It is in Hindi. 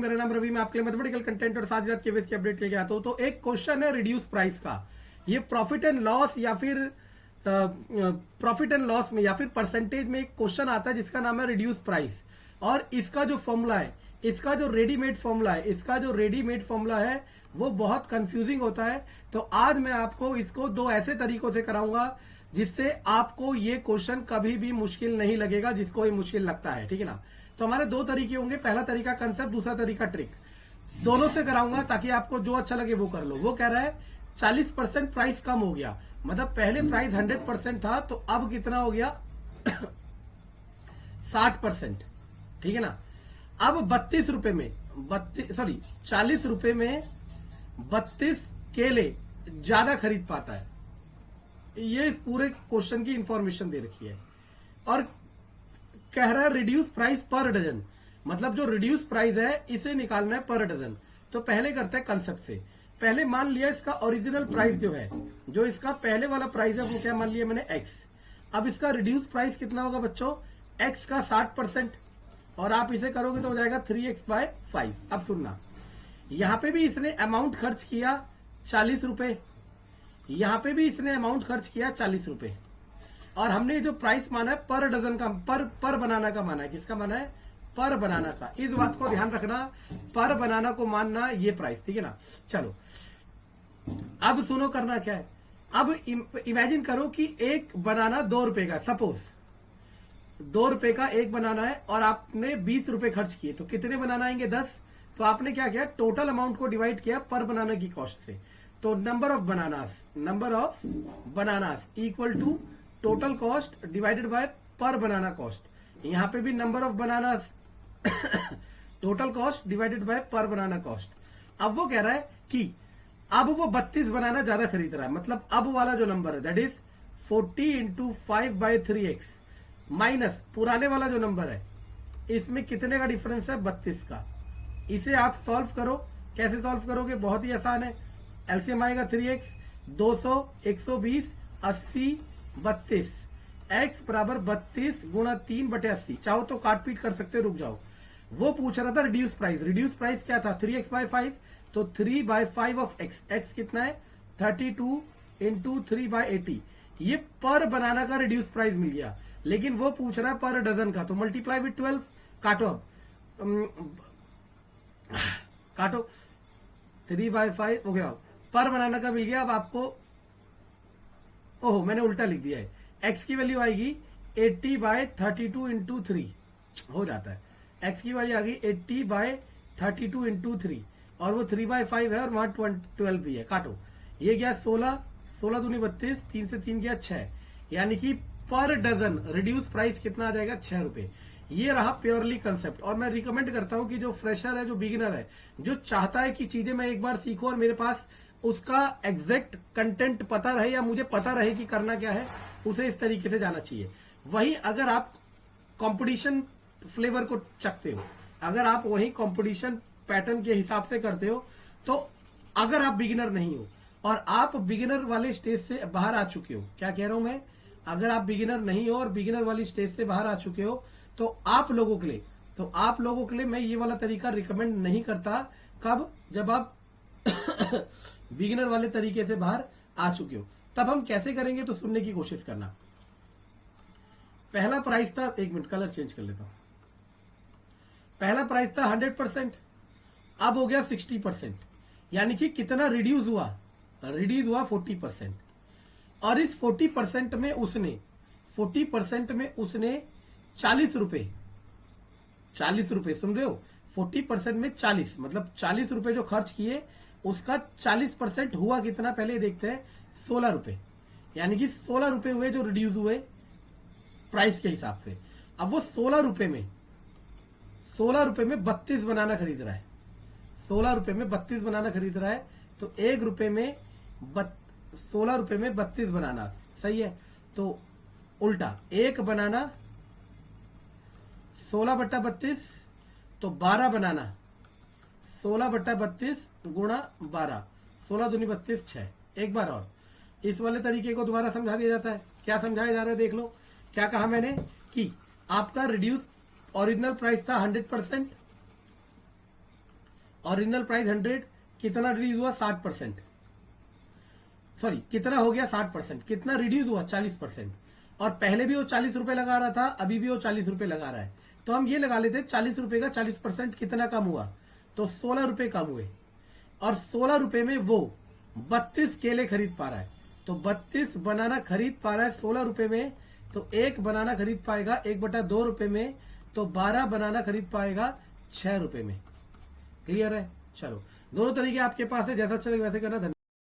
मेरा नाम रवि, मैं आपके लिए मैथमेटिकल कंटेंट और साथ ही साथ केवीएस की अपडेट लेके आता हूं। तो एक क्वेश्चन है रिड्यूस प्राइस का, ये प्रॉफिट एंड लॉस या फिर प्रॉफिट एंड लॉस में या फिर परसेंटेज में एक क्वेश्चन आता है जिसका नाम है रिड्यूस प्राइस। और इसका जो फॉर्मूला है, इसका जो रेडीमेड फॉर्मूला है वो बहुत कंफ्यूजिंग होता है। तो आज मैं आपको इसको दो ऐसे तरीकों से कराऊंगा जिससे आपको ये क्वेश्चन कभी भी मुश्किल नहीं लगेगा जिसको ये मुश्किल लगता है, ठीक है ना। तो हमारे दो तरीके होंगे, पहला तरीका कंसेप्ट, दूसरा तरीका ट्रिक। दोनों से कराऊंगा ताकि आपको जो अच्छा लगे वो कर लो। वो कह रहा है 40% प्राइस कम हो गया, मतलब पहले प्राइस 100% था तो अब कितना हो गया 60%, ठीक है ना। अब 32 रुपए में 40 रुपए में 32 केले ज्यादा खरीद पाता है। ये इस पूरे क्वेश्चन की इंफॉर्मेशन दे रखी है और कह रहा है रिड्यूस प्राइस पर डजन, मतलब जो रिड्यूस प्राइस है इसे निकालना है पर डजन। तो पहले करते हैं कंसेप्ट से। पहले मान लिया इसका ओरिजिनल प्राइस जो है, जो इसका पहले वाला प्राइस है वो क्या मान लिया मैंने x। अब इसका रिड्यूस प्राइस कितना होगा बच्चों, x का 60%, और आप इसे करोगे तो हो जाएगा 3x/5। अब सुनना, यहां पे भी इसने अमाउंट खर्च किया 40 रुपए, यहां पे भी इसने अमाउंट खर्च किया 40 रुपए, और हमने जो प्राइस माना है पर डजन का, पर बनाना का माना है। किसका माना है, पर बनाना का। इस बात को ध्यान रखना, पर बनाना को मानना ये प्राइस, ठीक है ना। चलो अब सुनो करना क्या है। अब इमेजिन करो कि एक बनाना 2 रुपए का, सपोज 2 रुपए का एक बनाना है और आपने 20 रुपए खर्च किए, तो कितने बनाना आएंगे, 10। तो आपने क्या किया, टोटल अमाउंट को डिवाइड किया पर बनाना की कॉस्ट से। तो number of bananas equal to total cost divided by per banana cost. यहां पे भी number of bananas total cost divided by per banana cost. अब वो कह रहा है कि अब वो 32 बनाना ज्यादा खरीद रहा है, मतलब अब वाला जो नंबर है that is 40 into 5/3x minus पुराने वाला जो नंबर है, इसमें कितने का डिफरेंस है, 32 का। इसे आप सॉल्व करो। कैसे सॉल्व करोगे, बहुत ही आसान है। एलसीएम आएगा 3x, 200, 120, 80, 32। x बराबर 32 गुणा 3/80। चाहो तो काट पीट कर सकते, रुक जाओ। वो पूछ रहा था रिड्यूस प्राइस। रिड्यूस प्राइस क्या था, 3x/5, तो 3/5 ऑफ x कितना है, 32 इंटू 3/80। ये पर बनाना का रिड्यूस प्राइस मिल गया, लेकिन वो पूछ रहा है पर डजन का, तो मल्टीप्लाई विद 12। काटो अब काटो, 3/5 हो गया, पर बनाना का मिल गया। अब आपको, ओहो मैंने उल्टा लिख दिया है, x की वैल्यू आएगी 80/32 इंटू 3 हो जाता है। x की वैल्यू आ गई 80/32 इंटू 3, और वो 3/5 है और वहां 12 भी है। काटो, ये गया 16, 16 दूनी 32, 3 से 3 गया 6, यानी कि पर डजन रिड्यूस प्राइस कितना आ जाएगा, 6 रुपए। ये रहा प्योरली कंसेप्ट। और मैं रिकमेंड करता हूं कि जो फ्रेशर है, जो बिगिनर है, जो चाहता है कि चीजें मैं एक बार सीखूं और मेरे पास उसका एग्जैक्ट कंटेंट पता रहे या मुझे पता रहे कि करना क्या है, उसे इस तरीके से जाना चाहिए। वहीं अगर आप कंपटीशन फ्लेवर को चखते हो, अगर आप वही कंपटीशन पैटर्न के हिसाब से करते हो, तो अगर आप बिगिनर नहीं हो और आप बिगिनर वाले स्टेज से बाहर आ चुके हो, क्या कह रहा हूं मैं, अगर आप बिगिनर नहीं हो और बिगिनर वाली स्टेज से बाहर आ चुके हो, तो आप लोगों के लिए मैं ये वाला तरीका रिकमेंड नहीं करता। कब, जब आप बिगिनर वाले तरीके से बाहर आ चुके हो। तब हम कैसे करेंगे, तो सुनने की कोशिश करना। पहला प्राइस था, एक मिनट कलर चेंज कर लेता हूं। पहला प्राइस था 100%, अब हो गया 60%, यानी कि कितना रिड्यूस हुआ, 40%। और इस 40% में उसने 40 रुपए सुन रहे हो, 40% में 40, मतलब 40 रुपए जो खर्च किए उसका 40% हुआ कितना, पहले देखते हैं, 16 रुपए। यानी कि 16 रुपए हुए जो रिड्यूस हुए प्राइस के हिसाब से। अब वो 16 रुपए में 32 बनाना खरीद रहा है, 16 रुपए में 32 बनाना खरीद रहा है, तो 1 रुपए में 16 रुपए में 32 बनाना, सही है। तो उल्टा, एक बनाना 16/32, तो 12 बनाना 16/32 गुणा 12, 16 दूनी 32, 6। एक बार और इस वाले तरीके को दोबारा समझा दिया जाता है। क्या समझाया जा रहा है, देख लो। क्या कहा मैंने कि आपका रिड्यूस ओरिजिनल प्राइस था 100%, ओरिजिनल प्राइस 100, कितना रिड्यूस हुआ 60%, सॉरी कितना हो गया 60%, कितना रिड्यूस हुआ 40%। और पहले भी वो 40 रुपए लगा रहा था, अभी भी वो 40 रुपए लगा रहा है। तो हम ये लगा लेते 40 रुपए का 40% कितना कम हुआ, तो 16 रुपए कम हुए। और 16 रुपए में वो 32 केले खरीद पा रहा है। तो 32 बनाना खरीद पा रहा है 16 रुपए में, तो एक बनाना खरीद पाएगा 1/2 रुपए में, तो 12 बनाना खरीद पाएगा 6 रुपए में। क्लियर है? चलो, दोनों तरीके आपके पास है, जैसा चलेगा वैसे करना। धन्यवाद।